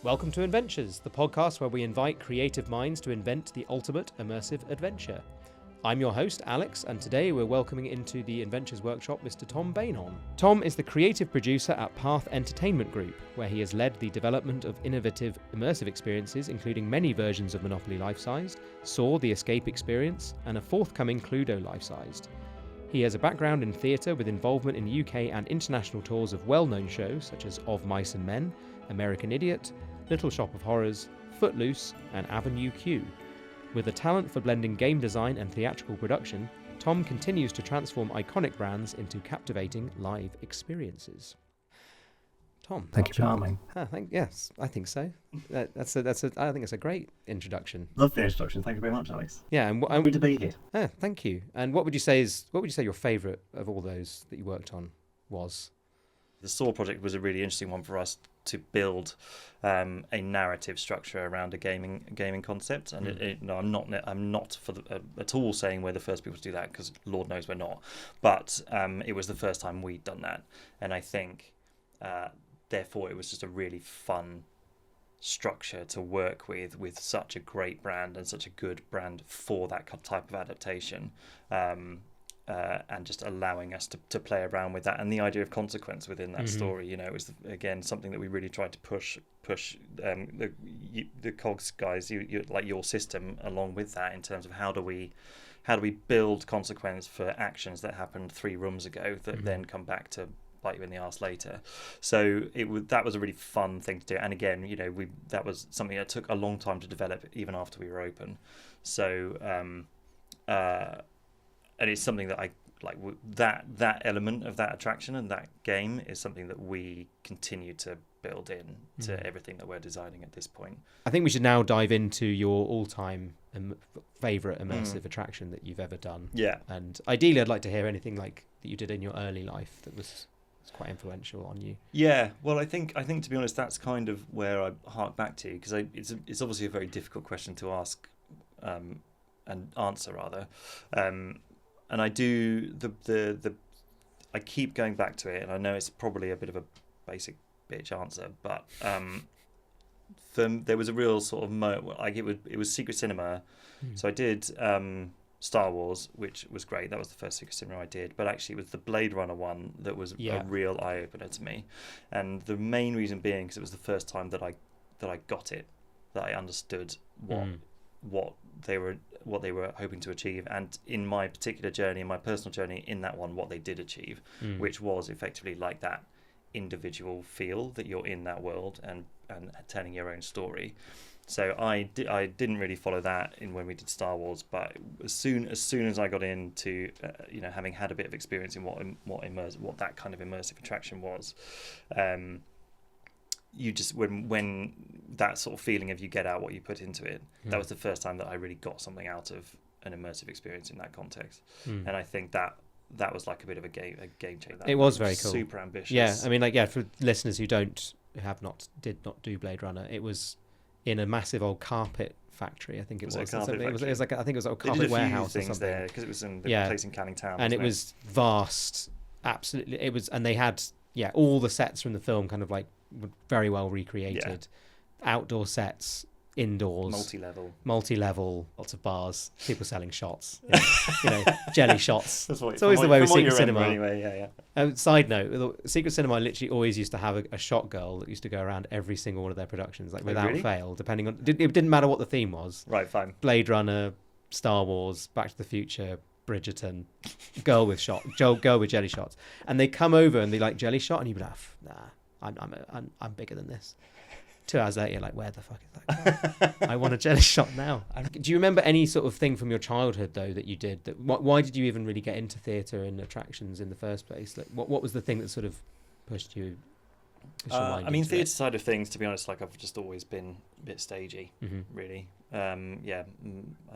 Welcome to Inventures, the podcast where we invite creative minds to invent the ultimate immersive adventure. I'm your host, Alex, and today we're welcoming into the Inventures workshop Mr. Tom Beynon. Tom is the creative producer at Path Entertainment Group, where he has led the development of innovative immersive experiences, including many versions of Monopoly Lifesized, Saw the Escape Experience, and a forthcoming Cluedo Lifesized. He has a background in theatre with involvement in UK and international tours of well-known shows such as Of Mice and Men, American Idiot, Little Shop of Horrors, Footloose, and Avenue Q. With a talent for blending game design and theatrical production, Tom continues to transform iconic brands into captivating live experiences. Tom, Thank you, charming. Yes, I think so. I think it's a great introduction. Love the introduction. Thank you very much, Alex. Yeah, and Good to be here. Thank you. And what would you say your favourite of all those that you worked on was? The Saw project was a really interesting one for us to build a narrative structure around a gaming concept, and I'm not at all saying we're the first people to do that, because Lord knows we're not. But it was the first time we'd done that, and I think therefore it was just a really fun structure to work with such a great brand and such a good brand for that type of adaptation. And just allowing us to play around with that, and the idea of consequence within that story. You know, it was again something that we really tried to push the COGS guys, like your system, along with that in terms of how do we build consequence for actions that happened 3 rooms ago that then come back to bite you in the arse later. So that was a really fun thing to do, and again, you know, that was something that took a long time to develop even after we were open. So and it's something that I like. That element of that attraction and that game is something that we continue to build in to everything that we're designing at this point. I think we should now dive into your all-time favourite immersive attraction that you've ever done. Yeah. And ideally, I'd like to hear anything like that you did in your early life that was quite influential on you. Yeah. Well, I think to be honest, that's kind of where I hark back to, because it's obviously a very difficult question to ask and answer rather. And I do I keep going back to it, and I know it's probably a bit of a basic bitch answer, but there was a real sort of like it was Secret Cinema. So I did Star Wars, which was great. That was the first Secret Cinema I did, but actually it was the Blade Runner one that was a real eye opener to me, and the main reason being because it was the first time that I got it, that I understood what they were hoping to achieve, and in my particular journey, in my personal journey in that one, what they did achieve, which was effectively like that individual feel that you're in that world and telling your own story. So I didn't really follow that in when we did Star Wars, but as soon as I got into having had a bit of experience in what that kind of immersive attraction was, you just when that sort of feeling of you get out what you put into it, that was the first time that I really got something out of an immersive experience in that context. And I think that was like a bit of a game changer. It was very cool, super ambitious. Yeah, I mean, for listeners who did not do Blade Runner, it was in a massive old carpet factory. I think it was. It was like I think it was a carpet warehouse or something. There because it was in the place in Canning Town, and it was vast. Absolutely, it was, and they had all the sets from the film kind of like very well recreated, outdoor sets, indoors, multi-level, lots of bars, people selling shots, jelly shots. It's always the way with Secret Cinema. Anyway, side note: Secret Cinema literally always used to have a shot girl that used to go around every single one of their productions, like without fail. Depending on it didn't matter what the theme was. Right, fine. Blade Runner, Star Wars, Back to the Future, Bridgerton, girl with jelly shots, and they come over and they like jelly shot, and you'd be like, nah, I'm bigger than this. 2 hours later, you're like, where the fuck is that guy? I want a jelly shot now. Do you remember any sort of thing from your childhood though that you did? Why did you even really get into theatre and attractions in the first place? Like, what was the thing that sort of pushed you? I mean, theatre side of things, to be honest, like I've just always been a bit stagey, really. I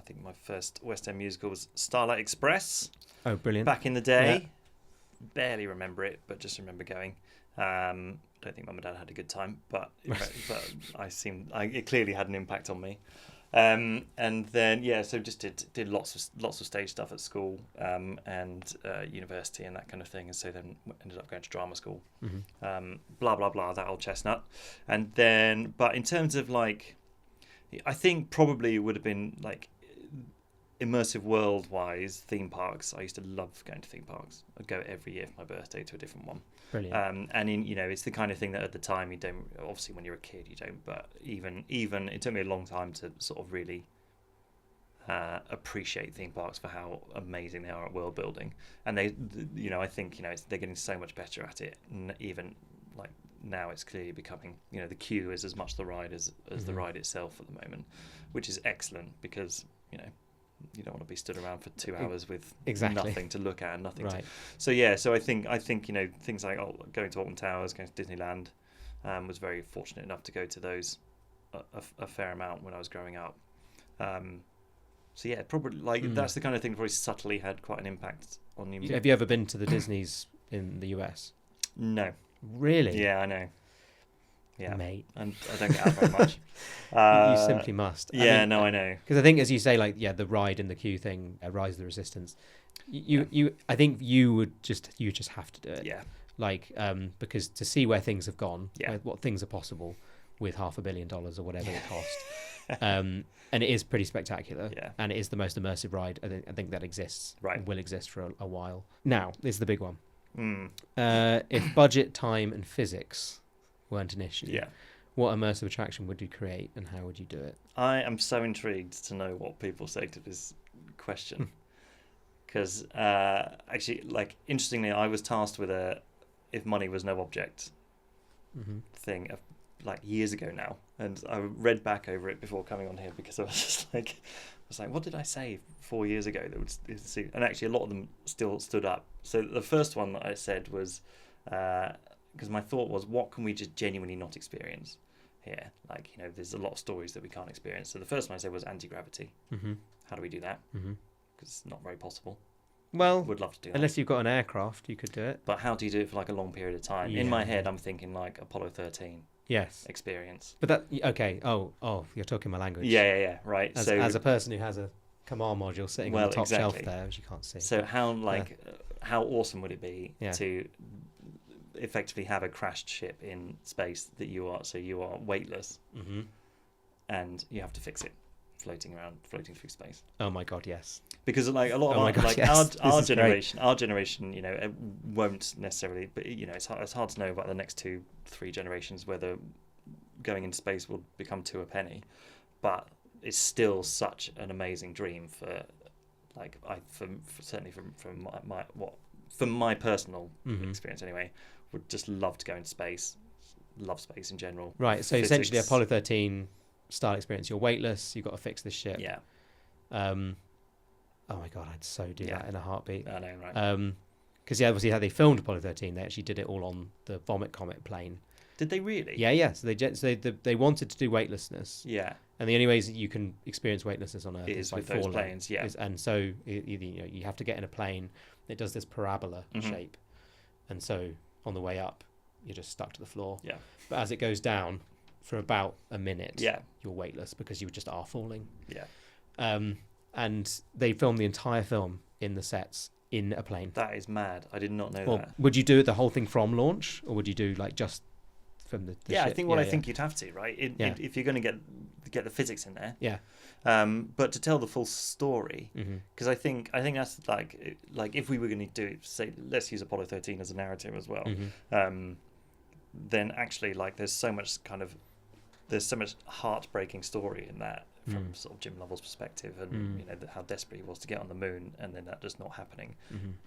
think my first West End musical was Starlight Express. Oh, brilliant! Back in the day, barely remember it, but just remember going. Don't think Mum and Dad had a good time, but it clearly had an impact on me. And then so just did lots of stage stuff at school, and university and that kind of thing. And so then ended up going to drama school. Blah blah blah, that old chestnut. And then, but in terms of like, I think probably it would have been like immersive world wise theme parks. I used to love going to theme parks. I'd go every year for my birthday to a different one. Brilliant. And it's the kind of thing that at the time you don't, obviously when you're a kid you don't, but even it took me a long time to sort of really appreciate theme parks for how amazing they are at world building. And I think they're getting so much better at it. Even like now it's clearly becoming, the queue is as much the ride as the ride itself at the moment, which is excellent because you don't want to be stood around for 2 hours with nothing to look at and nothing. Right. So I think things like going to Alton Towers, going to Disneyland, was very fortunate enough to go to those a fair amount when I was growing up. Probably that's the kind of thing that probably subtly had quite an impact on you. Have you ever been to the Disneys in the US? No. Really? Yeah, I know. Yeah, mate. And I don't get out very much. You simply must. I know. Because I think, as you say, the ride in the queue thing, Rise of the Resistance. I think you just have to do it. Yeah. Because to see where things have gone, yeah. What things are possible with $500 million or whatever it cost, and it is pretty spectacular. Yeah. And it is the most immersive ride I think that exists. Right. And will exist for a while. Now, this is the big one. Mm. If budget, time, and physics weren't an issue, yeah. what immersive attraction would you create and how would you do it? I am so intrigued to know what people say to this question. Because actually, interestingly, I was tasked with a if money was no object thing years ago now. And I read back over it before coming on here because I was just like, what did I say 4 years ago that would see? And actually, a lot of them still stood up. So the first one that I said was, because my thought was, what can we just genuinely not experience here? There's a lot of stories that we can't experience. So the first one I said was anti-gravity. How do we do that? Because it's not very possible. Well, would love to do that. Unless you've got an aircraft, you could do it. But how do you do it for a long period of time? In my head, I'm thinking Apollo 13. Yes. Experience. But that okay. Oh, you're talking my language. Yeah. Right. As a person who has a command module sitting on the top shelf there, which you can't see. So how awesome would it be to effectively have a crashed ship in space that you are weightless, and you have to fix it, floating through space. Oh my God, yes. Because a lot of our generation, it won't necessarily, but it's hard to know about the next 2-3 generations whether going into space will become 2 a penny, but it's still such an amazing dream for certainly from my personal experience anyway. Would just love to go into space, love space in general. Right, so essentially Apollo 13 style experience. You're weightless, you've got to fix this ship. Yeah. Oh my God, I'd so do that in a heartbeat. I know, right? Because obviously how they filmed Apollo 13, they actually did it all on the Vomit Comet plane. Did they really? Yeah. So they wanted to do weightlessness. Yeah. And the only ways that you can experience weightlessness on Earth is by with falling. those planes. Yeah. And so you have to get in a plane. It does this parabola shape, and so on the way up, you're just stuck to the floor. Yeah. But as it goes down, for about a minute, you're weightless because you just are falling. Yeah. And they filmed the entire film in the sets in a plane. That is mad. I did not know that. Would you do the whole thing from launch, or would you do just from the ship? I think I think you'd have to, right? If you're going to get the physics in there. Yeah. But to tell the full story, because I think that's if we were going to do it, say, let's use Apollo 13 as a narrative as well. Then actually, there's so much heartbreaking story in that from sort of Jim Lovell's perspective, and how desperate he was to get on the moon, and then that just not happening,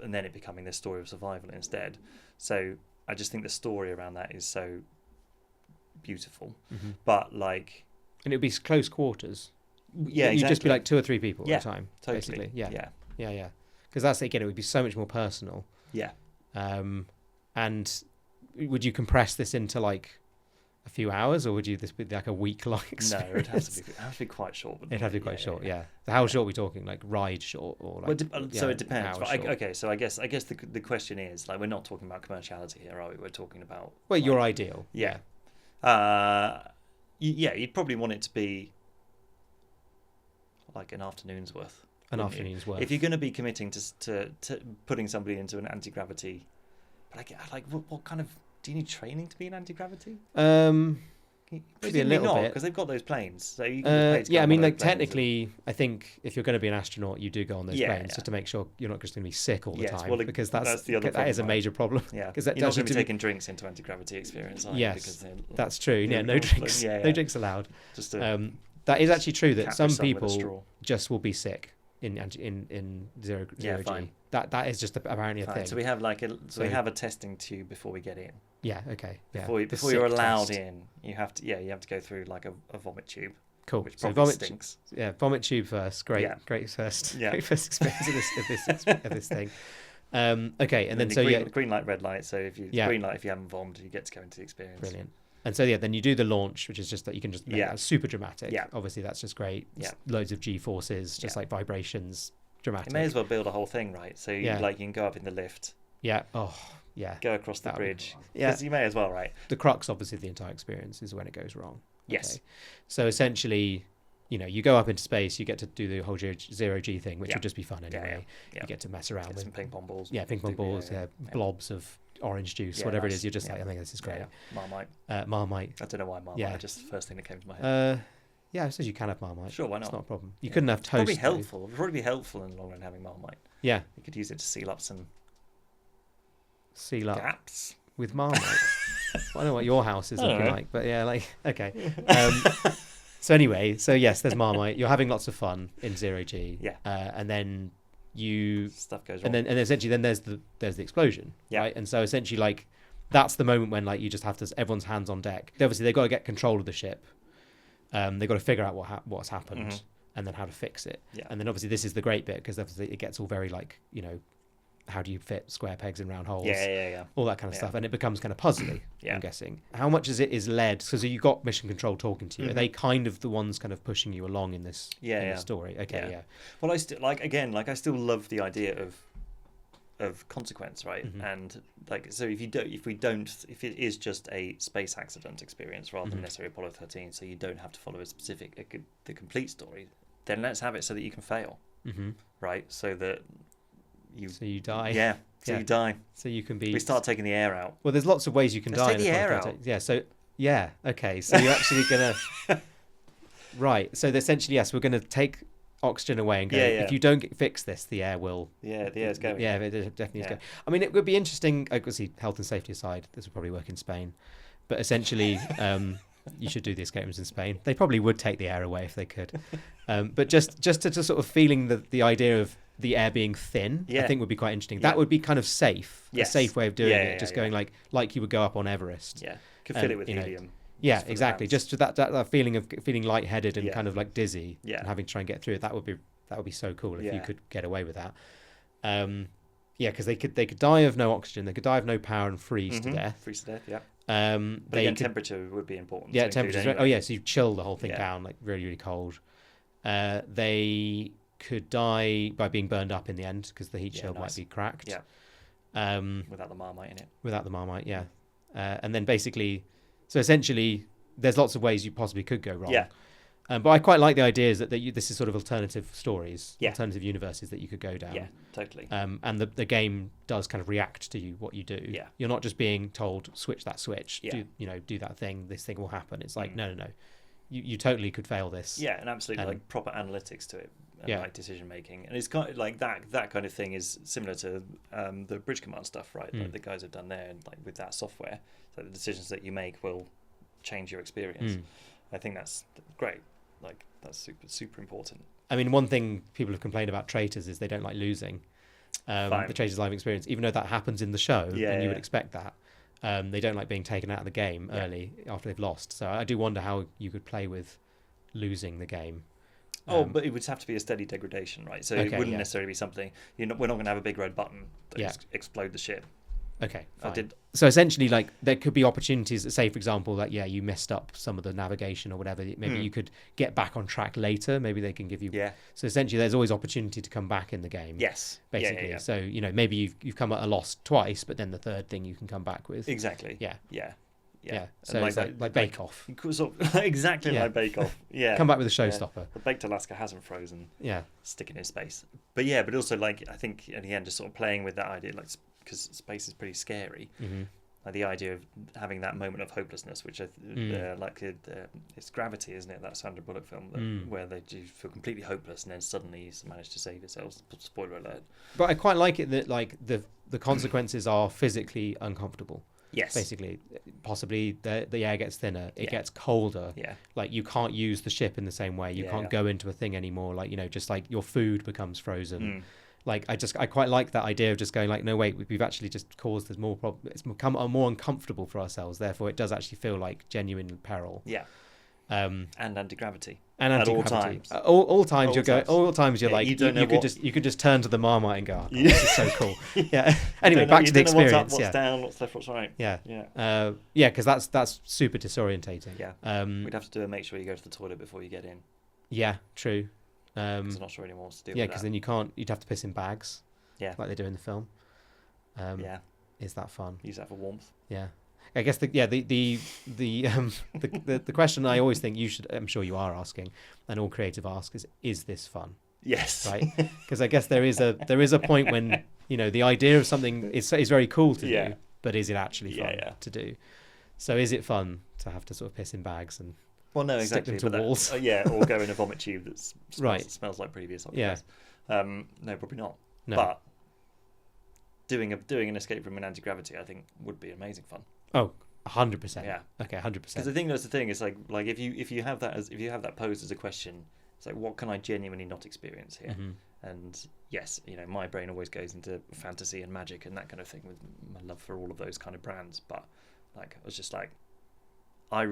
and then it becoming this story of survival instead. So I just think the story around that is so beautiful, but and it'd be close quarters. Yeah, you'd just be 2 or 3 people at a time, totally. Basically. Yeah. Because that's again, it would be so much more personal. Yeah. And would you compress this into a few hours, or would you this be a week-long experience? No, it'd have to be quite short. It'd have to be quite short. Yeah. So how short are we talking? Ride short or so it depends. But so I guess the question is we're not talking about commerciality here, are we? We're talking about your ideal. Yeah. You'd probably want it to be like an afternoon's worth. An afternoon's worth. If you're going to be committing to putting somebody into an anti-gravity, like what kind of, do you need training to be an anti-gravity? Maybe a little bit, because they've got those planes. So you can yeah, I mean, like technically, I think if you're going to be an astronaut, you do go on those planes just to make sure you're not just going to be sick all the time. Well, because that's the other problem, that is a major problem. Yeah, because you're not going to be taking drinks into anti-gravity experience. Yes, that's true. Yeah, no drinks, no drinks allowed. Just that is actually true that some people just will be sick in zero G. That is just apparently a thing. So we have we have a testing tube before we get in. Yeah. Okay. Yeah. Before you're allowed in, you have to go through like a vomit tube. Cool. Which probably stinks. Yeah, vomit tube first. Great first experience of this thing. Okay, and then green light, red light. So if you green light, if you haven't vomited, you get to go into the experience. Brilliant. And so then you do the launch, which is just that you can just make that super dramatic. Yeah. Obviously, that's just great. Yeah. Loads of G forces, just like vibrations, dramatic. You may as well build a whole thing, right? So you can go up in the lift. Yeah. Oh. Yeah. Go across the bridge. Because you may as well, right? The crux, obviously, of the entire experience is when it goes wrong. Yes. Okay. So essentially, you go up into space, you get to do the whole zero G thing, which would just be fun anyway. You get to mess around with some ping pong balls. Yeah, ping pong balls, blobs of orange juice, whatever it is. You're just like, I think this is great. Marmite. Marmite. I don't know why Marmite. Just the first thing that came to my head. Yeah, I suppose you can have Marmite. Sure, why not? It's not a problem. You couldn't have toast. Probably helpful. It would probably be helpful in the long run having Marmite. Yeah. You could use it to seal up some gaps with Marmite. I don't know what your house is looking like, but okay. So anyway, yes, there's Marmite. You're having lots of fun in zero G. Yeah. And then stuff goes wrong. And then essentially there's the explosion. Yeah. Right. And so essentially that's the moment when you just have to, everyone's hands on deck. Obviously they've got to get control of the ship. They've got to figure out what's happened and then how to fix it. Yeah. And then obviously this is the great bit, because obviously it gets all very how do you fit square pegs in round holes? Yeah. All that kind of stuff. And it becomes kind of puzzly, I'm guessing. How much of it is led? Because you've got Mission Control talking to you. Are they kind of the ones kind of pushing you along in this story? Okay, yeah. Well, I still love the idea of consequence, right? And so if it is just a space accident experience rather than necessarily Apollo 13, so you don't have to follow the complete story, then let's have it so that you can fail, right? So that you die. Yeah. So you die. So you can be. We start taking the air out. Well, there's lots of ways you can die. Take the air out. Yeah. So okay. So you're actually gonna. Right. So essentially, yes, we're gonna take oxygen away and go. If you don't fix this, the air will. Yeah, the air's going. Yeah, it definitely is going. I mean, it would be interesting. Obviously, health and safety aside, this would probably work in Spain, but essentially. You should do the escape rooms in Spain. They probably would take the air away if they could. But just to sort of feeling the idea of the air being thin, I think would be quite interesting. That would be kind of safe. Yes. A safe way of doing it. Just going like you would go up on Everest. Yeah, could fill it with helium. Yeah, exactly. Just that feeling of feeling lightheaded and kind of like dizzy and having to try and get through it. That would be so cool if you could get away with that. Because they could die of no oxygen, they could die of no power and freeze to death. Freeze to death, yeah. But again, temperature would be important. Yeah, temperature. Anyway. Oh yeah, so you chill the whole thing down, like really, really cold. They could die by being burned up in the end because the heat shield might be cracked. Yeah. Without the Marmite in it. Without the Marmite, yeah. And then basically, so essentially, there's lots of ways you possibly could go wrong. Yeah. But I quite like the idea that this is sort of alternative stories, alternative universes that you could go down. Yeah, totally. And the game does kind of react to what you do. Yeah. You're not just being told, switch that switch, do that thing, this thing will happen. It's like, no. You totally could fail this. Yeah, and absolutely like proper analytics to it. And like decision making. And it's kind of like that kind of thing is similar to the Bridge Command stuff, right? Like the guys have done there, and like with that software. So the decisions that you make will change your experience. I think that's great. Like that's super, super important. I mean, one thing people have complained about traitors is they don't like losing. The traitors' live experience, even though that happens in the show, and you would expect that. They don't like being taken out of the game early after they've lost. So I do wonder how you could play with losing the game. But it would have to be a steady degradation, right? So it wouldn't necessarily be something. We're not going to have a big red button that explode the ship. Okay, fine. So essentially, like there could be opportunities. Say, for example, that you messed up some of the navigation or whatever. Maybe you could get back on track later. Maybe they can give you. Yeah. So essentially, there's always opportunity to come back in the game. Yes. Basically. Yeah. So maybe you've come at a loss twice, but then the third thing you can come back with. Exactly. Yeah. Yeah. So And it's like Bake Off. Sort of, exactly like Bake Off. Yeah. Come back with a showstopper. The baked Alaska hasn't frozen. Yeah. Sticking in space. But also like I think in the end just sort of playing with that idea, like because space is pretty scary. Mm-hmm. Like the idea of having that moment of hopelessness, which it's Gravity, isn't it? That Sandra Bullock film where they do feel completely hopeless and then suddenly you manage to save yourselves. Spoiler alert. But I quite like it that like the consequences are physically uncomfortable. Yes. Basically, possibly the air gets thinner, it gets colder. Yeah. Like you can't use the ship in the same way. You can't go into a thing anymore. Like, just like your food becomes frozen. Like I quite like that idea of just going like, no, wait, we've actually just caused this more problem. It's become more uncomfortable for ourselves. Therefore, it does actually feel like genuine peril. Yeah. And anti-gravity. And anti-gravity. At all times. All times you're like, you could just turn to the Marmite and go, oh, this is so cool. Yeah. Anyway, back to the experience. What's up, what's down, what's left, what's right. Yeah. Yeah. Because that's super disorientating. Yeah. We'd have to do a make sure you go to the toilet before you get in. Yeah. True. I'm not sure anyone wants to do. Yeah, because then you'd have to piss in bags. Yeah. Like they do in the film. Is that fun? Use that for warmth. Yeah. I guess the question I always think I'm sure you are asking, and all creative ask is this fun? Yes. Right. Because I guess there is a point when the idea of something is very cool to do, but is it actually fun to do? So is it fun to have to sort of piss in bags and no, exactly. stick them to walls? Or go in a vomit tube that smells like previous objects. Yeah. No, probably not. No. But doing an escape room in anti-gravity, I think, would be amazing fun. Oh, 100%. Yeah. Okay, 100%. Because I think that's the thing. It's like if you have that posed as a question, it's like, what can I genuinely not experience here? Mm-hmm. And yes, my brain always goes into fantasy and magic and that kind of thing with my love for all of those kind of brands. But like, I was just like, I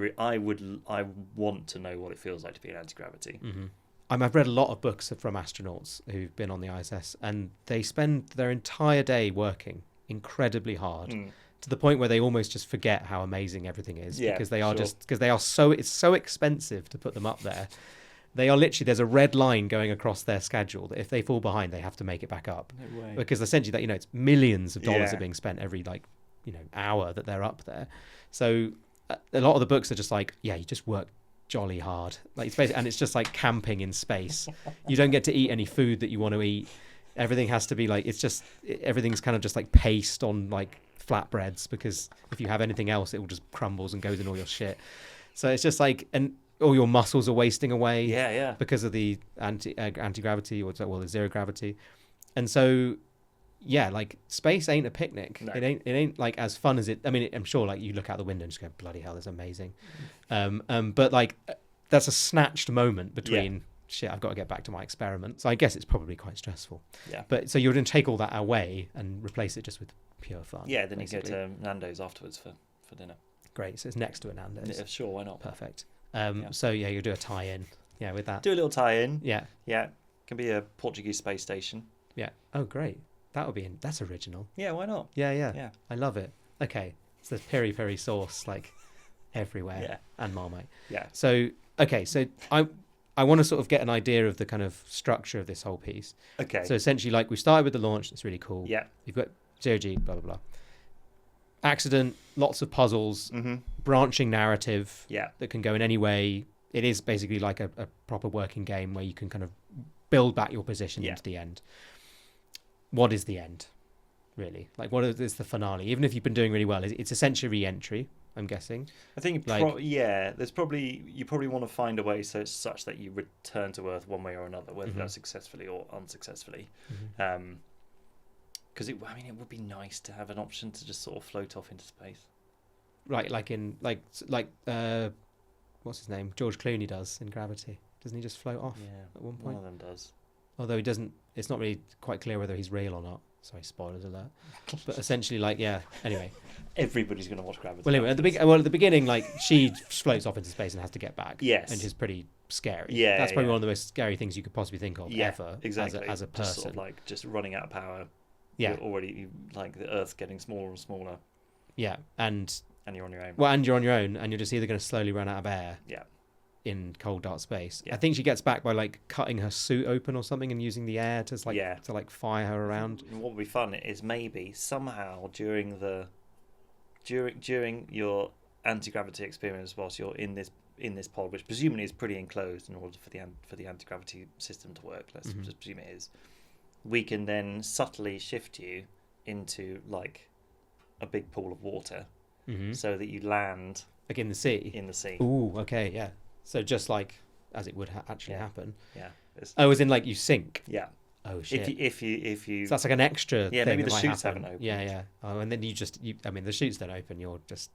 want to know what it feels like to be in anti-gravity. Mm-hmm. I've read a lot of books from astronauts who've been on the ISS, and they spend their entire day working incredibly hard to the point where they almost just forget how amazing everything is because they are it's so expensive to put them up there. They are literally, there's a red line going across their schedule that if they fall behind, they have to make it back up. No way. Because essentially that, it's millions of dollars are being spent every hour that they're up there. So a lot of the books are just like, you just work jolly hard. Like it's basically, and it's just like camping in space. You don't get to eat any food that you want to eat. Everything has to be like, everything's kind of just like paste on like flatbreads, because if you have anything else, it will just crumbles and goes in all your shit. So it's just like, and all your muscles are wasting away because of the anti-gravity or the zero gravity. And so like space ain't a picnic. No. It ain't like as fun as it. I mean, I'm sure like you look out the window and just go, bloody hell, that's amazing. But like that's a snatched moment between shit, I've got to get back to my experiment. So I guess it's probably quite stressful. Yeah. But so you're going to take all that away and replace it just with pure fun. Yeah. Then basically. You go to Nando's afterwards for dinner. Great. So it's next to a Nando's. Yeah, sure. Why not? Perfect. So you'll do a tie-in. Yeah, with that. Do a little tie-in. Yeah. Yeah. Can be a Portuguese space station. Yeah. Oh, great. That's original. Yeah, why not? Yeah. I love it. Okay. So there's peri-peri sauce like everywhere. Yeah. And Marmite. Yeah. So, okay. So I want to sort of get an idea of the kind of structure of this whole piece. Okay. So essentially, like we started with the launch. It's really cool. Yeah. You've got 0G, blah, blah, blah. Accident, lots of puzzles, branching narrative that can go in any way. It is basically like a proper working game where you can kind of build back your position into the end. What is the end, really? Like, what is the finale? Even if you've been doing really well, it's essentially re-entry, I'm guessing. I think, there's probably, you probably want to find a way so it's such that you return to Earth one way or another, whether that's successfully or unsuccessfully. Because it would be nice to have an option to just sort of float off into space. Right, like in, what's his name? George Clooney does in Gravity. Doesn't he just float off at one point? One of them does. Although he doesn't, it's not really quite clear whether he's real or not. Sorry, spoilers alert. But essentially, anyway. Everybody's going to watch Gravity. Well, anyway, at the beginning, she floats off into space and has to get back. Yes. And is pretty scary. Yeah. That's probably one of the most scary things you could possibly think of ever. Exactly. As a person. Just sort of just running out of power. Yeah. You're already, the Earth's getting smaller and smaller. Yeah. And you're on your own. Well, and you're on your own, and you're just either going to slowly run out of air. Yeah. In cold dark space. Yeah. I think she gets back by cutting her suit open or something and using the air to fire her around. What would be fun is maybe somehow during your anti-gravity experience whilst you're in this pod, which presumably is pretty enclosed in order for the anti-gravity system to work. Let's just presume it is. We can then subtly shift you into like a big pool of water, so that you land like in the sea. Ooh, okay, yeah. So just like as it would actually happen. Yeah. Oh, as in like you sink. Yeah. Oh shit. If you. So that's like an extra. Yeah, thing maybe the that chutes happen. haven't opened. Yeah. Oh, and then I mean, the chutes don't open. You're just.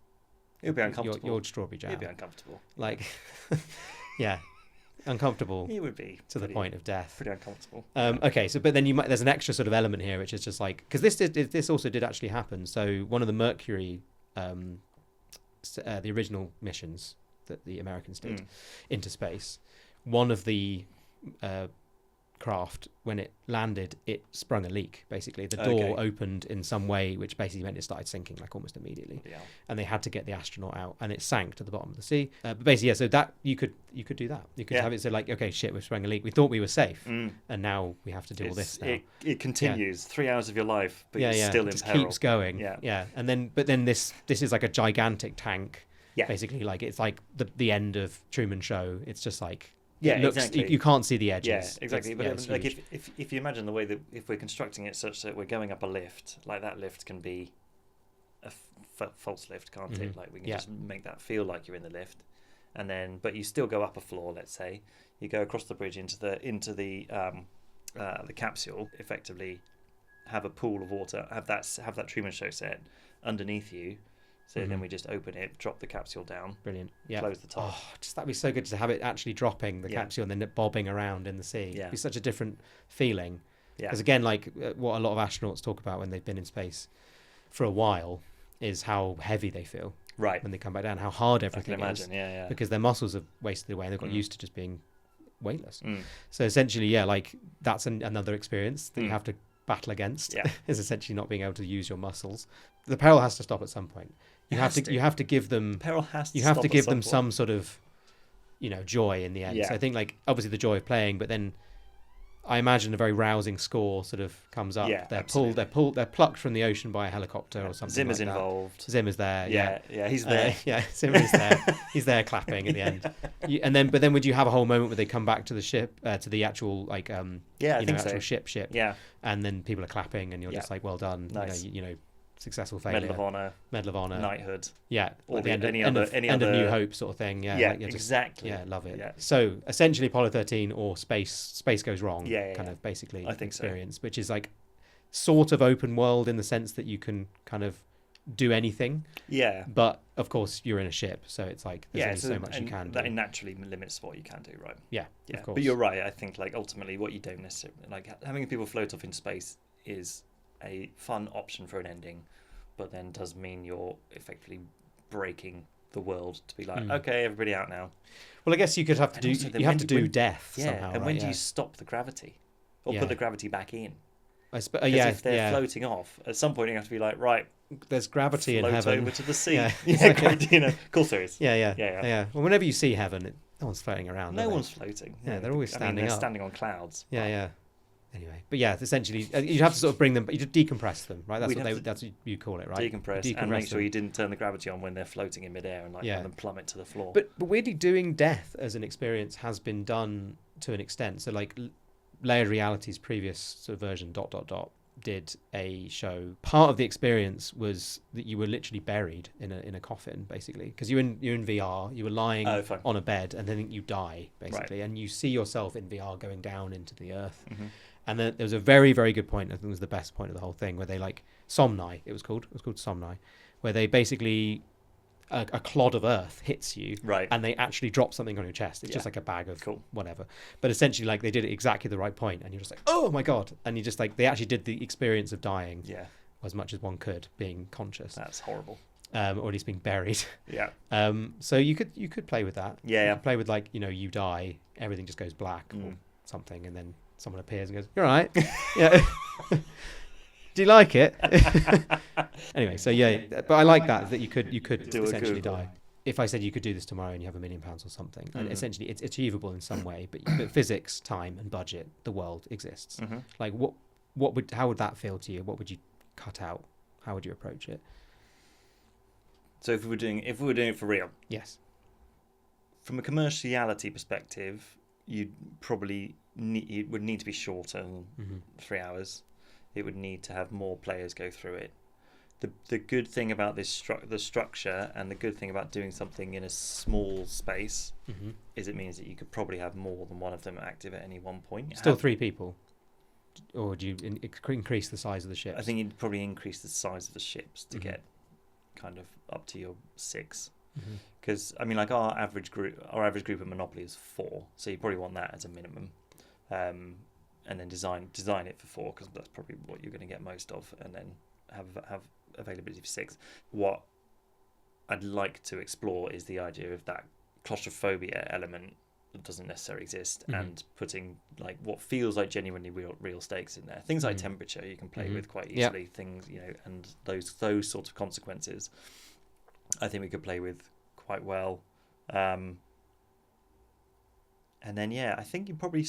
It'll be uncomfortable. You're strawberry jam. It'll be uncomfortable. Like, yeah, uncomfortable. It would be to the point of death. Pretty uncomfortable. Okay, so but then there's an extra sort of element here, which is just like because this also did actually happen. So one of the Mercury, the original missions that the Americans did into space, one of the craft, when it landed, it sprung a leak. Basically, the door opened in some way, which basically meant it started sinking like almost immediately. Yeah. And they had to get the astronaut out, and it sank to the bottom of the sea. But basically, yeah. So that you could do that. You could have it so like, okay, shit, we've sprung a leak. We thought we were safe, and now we have to do all this. Now. It continues 3 hours of your life, but you're still in peril. Keeps going. Yeah. And then this is like a gigantic tank. Yeah. Basically, like it's like the end of Truman Show. It's just like. Yeah, exactly. You can't see the edges. Yeah, exactly. But like if you imagine the way that if we're constructing it such that we're going up a lift, like that lift can be a false lift, can't it? Like we can just make that feel like you're in the lift, and then but you still go up a floor. Let's say you go across the bridge into the capsule. Effectively, have a pool of water. Have that Truman Show set underneath you. So then we just open it, drop the capsule down. Brilliant. Yeah. Close the top. Oh, that'd be so good to have it actually dropping the capsule and then it bobbing around in the sea. Yeah. It'd be such a different feeling. Yeah. Because again, like what a lot of astronauts talk about when they've been in space for a while is how heavy they feel. Right. When they come back down, how hard everything is. Yeah. Because their muscles have wasted away and they've got used to just being weightless. So essentially, like that's another experience that you have to battle against is essentially not being able to use your muscles. The peril has to stop at some point. You have to give them some sort of joy in the end. So I think like obviously the joy of playing, but then I imagine a very rousing score sort of comes up. They're plucked from the ocean by a helicopter or something. Zimmer's like involved. Zimmer's there. Yeah, he's there. Zimmer's there. He's there clapping at the end. But then would you have a whole moment where they come back to the ship, to the actual like actual ship. Yeah. And then people are clapping and you're just like, well done. Nice. Successful failure. Medal of Honor. Knighthood. Yeah. Or like the end of New Hope sort of thing. Yeah. Yeah, like exactly. Love it. Yeah. So essentially Apollo 13 or space goes wrong. Kind of basically I think experience, which is like sort of open world in the sense that you can kind of do anything. Yeah. But of course you're in a ship, so it's like there's only so much you can do. That naturally limits what you can do, right? Yeah. Of course. But you're right. I think like ultimately what you don't necessarily like having people float off in space is a fun option for an ending, but then does mean you're effectively breaking the world to be like, okay, everybody out now. Well, I guess you could have to do death somehow. And when do you stop the gravity or put the gravity back in? If they're floating off, at some point you have to be like, right, there's gravity in heaven. Float over to the sea. Cool series. Yeah. Well, whenever you see heaven, no one's floating around. No one's floating. Yeah, they're always standing up. Standing on clouds. Yeah. Anyway, but essentially, you have to sort of bring them, you decompress them, right? That's what you call it, right? Decompress and make sure you didn't turn the gravity on when they're floating in midair and have them plummet to the floor. But weirdly, doing death as an experience has been done to an extent. So like Layered Reality's previous sort of version, ... did a show. Part of the experience was that you were literally buried in a coffin, basically, because you're in VR. You were lying on a bed, and then you die, basically, and you see yourself in VR going down into the earth. And then there was a very, very good point. I think it was the best point of the whole thing, where they Somni. It was called Somni, where they basically a clod of earth hits you, and they actually drop something on your chest. It's just like a bag of whatever. But essentially, like they did it exactly the right point, and you're just like, oh my god! And you just like they actually did the experience of dying, as much as one could, being conscious. That's horrible. Or at least being buried. Yeah. So you could play with that. Yeah. You could play with like you die, everything just goes black or something, and then someone appears and goes, "You're all right." Yeah. Do you like it? Anyway, so but I like that you could essentially die. If I said you could do this tomorrow and you have £1 million or something, and essentially it's achievable in some way, but physics, time, and budget, the world exists. Like how would that feel to you? What would you cut out? How would you approach it? So if we were doing it for real, Yes. from a commerciality perspective, it would need to be shorter than 3 hours. It would need to have more players go through it. The good thing about the structure and the good thing about doing something in a small space is it means that you could probably have more than one of them active at any one point. Still 3 people? Or do you increase the size of the ships? I think you'd probably increase the size of the ships to get kind of up to your 6. Because I mean, like our average group of Monopoly is 4, so you probably want that as a minimum, and then design it for 4 because that's probably what you're going to get most of, and then have availability for 6. What I'd like to explore is the idea of that claustrophobia element that doesn't necessarily exist, and putting like what feels like genuinely real stakes in there. Things like temperature you can play with quite easily. Things, you know, and those sorts of consequences, I think we could play with quite well. And then I think you probably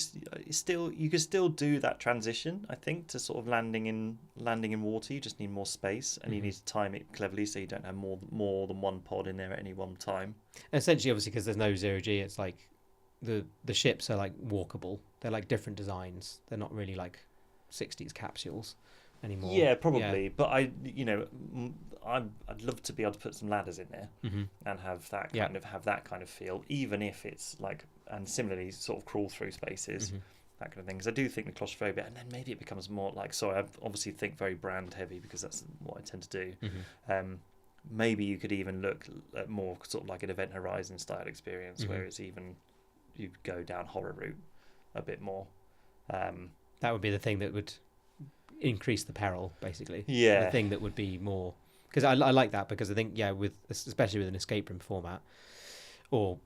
you could still do that transition. I think to sort of landing in water, you just need more space, and you need to time it cleverly so you don't have more than one pod in there at any one time. Essentially, obviously, because there's no 0G, it's like the ships are like walkable. They're like different designs. They're not really like 60s capsules anymore. Yeah, probably. But I'd love to be able to put some ladders in there and have that kind of feel, even if it's like, and similarly sort of crawl through spaces, that kind of thing. Because I do think the claustrophobia, and then maybe it becomes more like, sorry, I obviously think very brand heavy because that's what I tend to do. Maybe you could even look at more sort of like an Event Horizon style experience where it's even, you go down horror route a bit more. That would be the thing that would increase the peril, basically. Yeah. The thing that would be more, because I like that, because I think especially with an escape room format or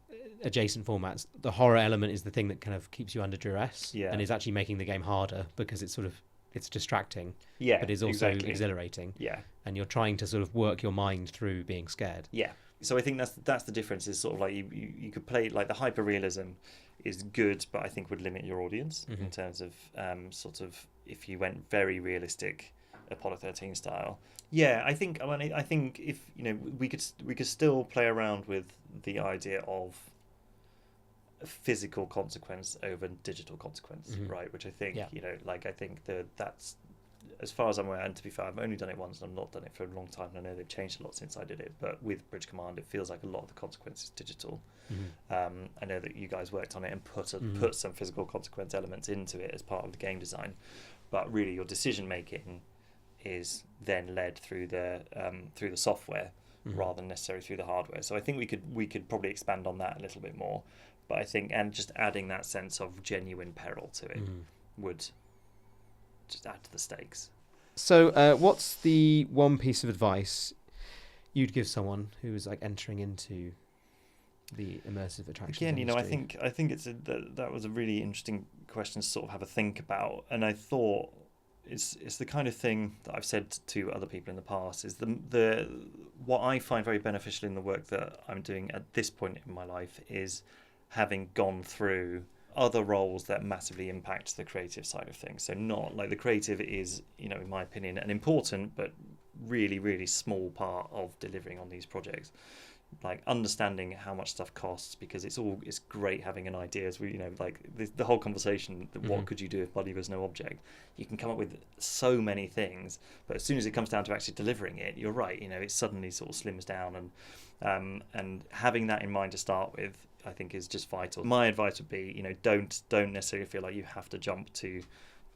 adjacent formats, the horror element is the thing that kind of keeps you under duress and is actually making the game harder, because it's distracting, but it's also exhilarating. And you're trying to sort of work your mind through being scared. So I think that's the difference, is sort of like you could play, like the hyper realism is good, but I think would limit your audience in terms of sort of if you went very realistic Apollo 13 style. I think if we could still play around with the idea of physical consequence over digital consequence, right? Which I think I think that's, as far as I'm aware, and to be fair, I've only done it once and I've not done it for a long time, and I know they've changed a lot since I did it, but with Bridge Command it feels like a lot of the consequence is digital. I know that you guys worked on it and put some physical consequence elements into it as part of the game design, but really your decision making is then led through the software rather than necessarily through the hardware. So I think we could probably expand on that a little bit more, but I think, and just adding that sense of genuine peril to it would just add to the stakes. So what's the one piece of advice you'd give someone who is like entering into the immersive attraction industry? I think that was a really interesting question to sort of have a think about, and I thought it's the kind of thing that I've said to other people in the past, is the what I find very beneficial in the work that I'm doing at this point in my life is having gone through other roles that massively impact the creative side of things. So not like the creative is, in my opinion, an important but really, really small part of delivering on these projects. Like understanding how much stuff costs, because it's great having an idea, as we, like the whole conversation, what could you do if money was no object? You can come up with so many things, but as soon as it comes down to actually delivering it, you're right, it suddenly sort of slims down, and having that in mind to start with, I think is just vital. My advice would be, don't necessarily feel like you have to jump to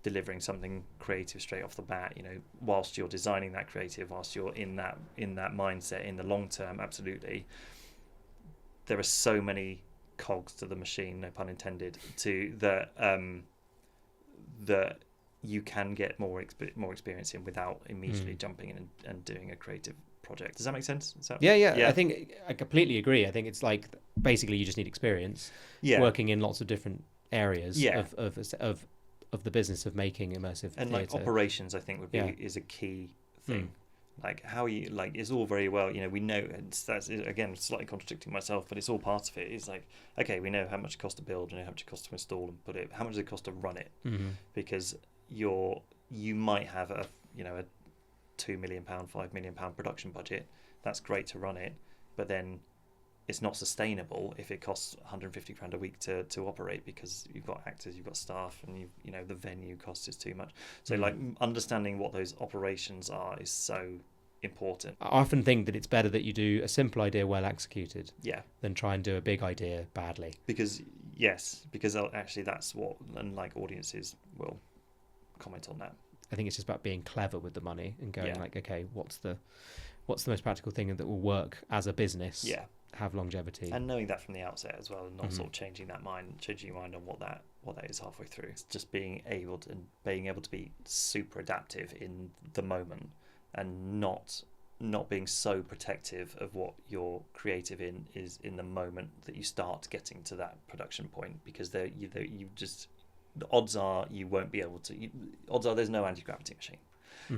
delivering something creative straight off the bat. Whilst you're designing that creative, whilst you're in that mindset in the long term, absolutely. There are so many cogs to the machine, no pun intended, that you can get more experience in without immediately jumping in and doing a creative project. Does that make sense? Yeah. I think I completely agree. I think it's like basically you just need experience working in lots of different areas of the business of making immersive and theatre. Like operations, I think is a key thing. Like how you, like, it's all very well, we know, that's again slightly contradicting myself, but it's all part of it. It's like, okay, we know how much it costs to build, we know how much it costs to install and put it, how much does it cost to run it? Because you might have a £2 million, £5 million production budget that's great to run it, but then it's not sustainable if it costs 150 grand a week to operate, because you've got actors, you've got staff, and the venue cost is too much. So like understanding what those operations are is so important. I often think that it's better that you do a simple idea well executed, than try and do a big idea badly. Because actually that's what, and like audiences will comment on that. I think it's just about being clever with the money and going like, okay, what's the most practical thing that will work as a business? Have longevity, and knowing that from the outset as well, and not sort of changing your mind on what that is halfway through. It's just being able to be super adaptive in the moment, and not being so protective of what you're creative is in the moment that you start getting to that production point, because the odds are you won't be able to. Odds are there's no anti-gravity machine.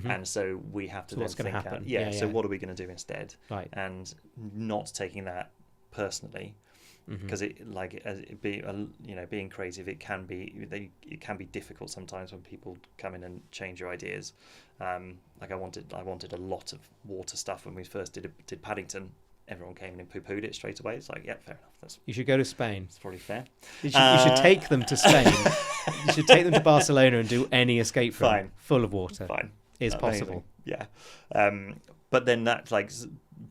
And so we have to then what's going to happen? So what are we going to do instead? Right. And not taking that personally, because being creative, it can be difficult sometimes when people come in and change your ideas. Like I wanted a lot of water stuff when we first did Paddington. Everyone came in and poo-pooed it straight away. It's like, yeah, fair enough. You should go to Spain. It's probably fair. You should take them to Spain. You should take them to Barcelona and do any escape room full of water. Fine. Is possible. Yeah. But then that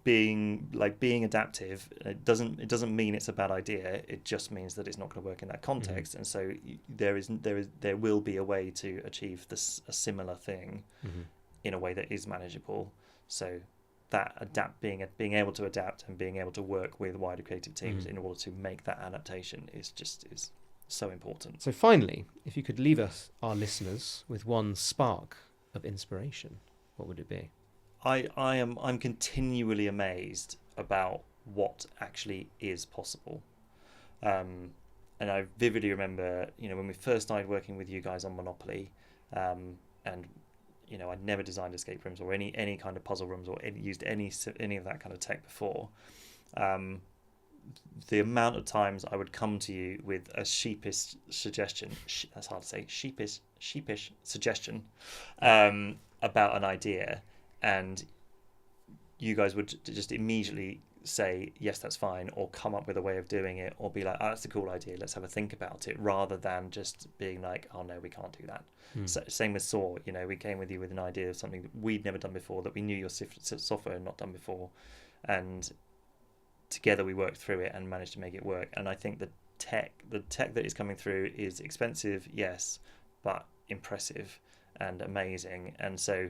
being adaptive, it doesn't mean it's a bad idea. It just means that it's not going to work in that context. And so there will be a way to achieve a similar thing in a way that is manageable. So that being able to adapt and being able to work with wider creative teams in order to make that adaptation is so important. So finally, if you could leave our listeners with one spark of inspiration, what would it be? I'm continually amazed about what actually is possible, and I vividly remember when we first started working with you guys on Monopoly, and I'd never designed escape rooms or any kind of puzzle rooms or used any of that kind of tech before. The amount of times I would come to you with a sheepish suggestion, that's hard to say, sheepish suggestion about an idea, and you guys would just immediately say, yes, that's fine, or come up with a way of doing it, or be like, oh, that's a cool idea, let's have a think about it, rather than just being like, oh no, we can't do that. So, same with Saw, we came with you with an idea of something that we'd never done before, that we knew your software had not done before, and together we worked through it and managed to make it work. And I think the tech that is coming through is expensive, yes, but impressive and amazing. And so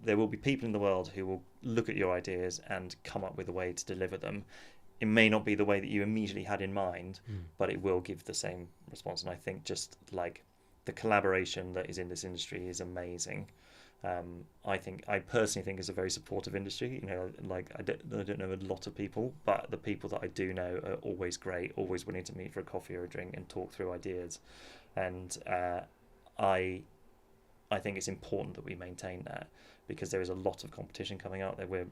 there will be people in the world who will look at your ideas and come up with a way to deliver them. It may not be the way that you immediately had in mind, but it will give the same response. And I think just like the collaboration that is in this industry is amazing. I personally think it's a very supportive industry. I don't know a lot of people, but the people that I do know are always great, always willing to meet for a coffee or a drink and talk through ideas. And I think it's important that we maintain that, because there is a lot of competition coming out there. We're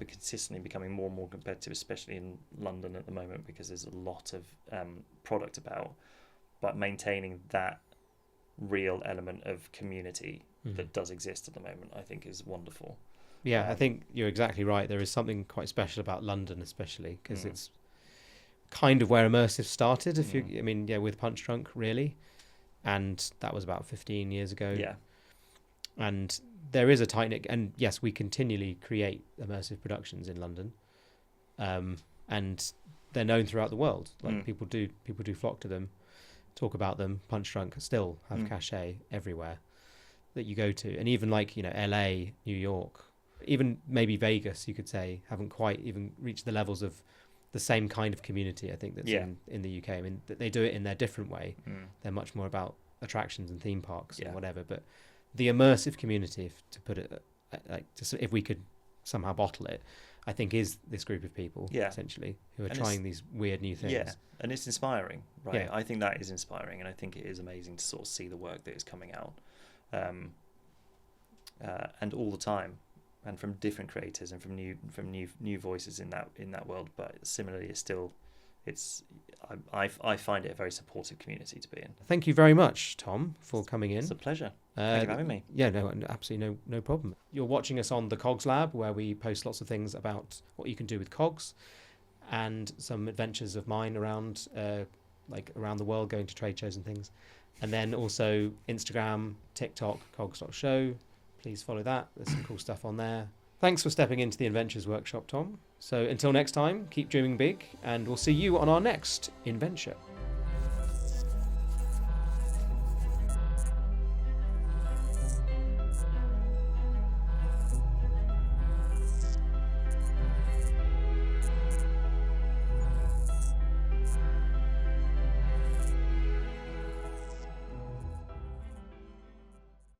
consistently becoming more and more competitive, especially in London at the moment, because there's a lot of product about. But maintaining that real element of community that does exist at the moment, I think is wonderful. Yeah, I think you're exactly right. There is something quite special about London, especially because it's kind of where immersive started. With Punch Drunk, really, and that was about 15 years ago. Yeah, and there is a tight knit, and yes, we continually create immersive productions in London, and they're known throughout the world. Like people do flock to them, talk about them. Punch Drunk still have cachet everywhere that you go to, and even LA, New York, even maybe Vegas, you could say, haven't quite even reached the levels of the same kind of community I think that's in the UK. I mean, they do it in their different way. They're much more about attractions and theme parks and whatever, but the immersive community, if we could somehow bottle it, I think is this group of people essentially who are trying these weird new things. Yeah, and it's inspiring, right? Yeah. I think that is inspiring, and I think it is amazing to sort of see the work that is coming out, and all the time, and from different creators and from new voices in that world. But similarly, it's still I find it a very supportive community to be in. Thank you very much, Tom, for coming in. It's a pleasure. Thank you for having me. Yeah, no, absolutely no problem. You're watching us on the COGS Lab, where we post lots of things about what you can do with COGS, and some adventures of mine around around the world, going to trade shows and things. And then also Instagram, TikTok, cogs.show. Please follow that. There's some cool stuff on there. Thanks for stepping into the Inventures workshop, Tom. So until next time, keep dreaming big, and we'll see you on our next Inventure.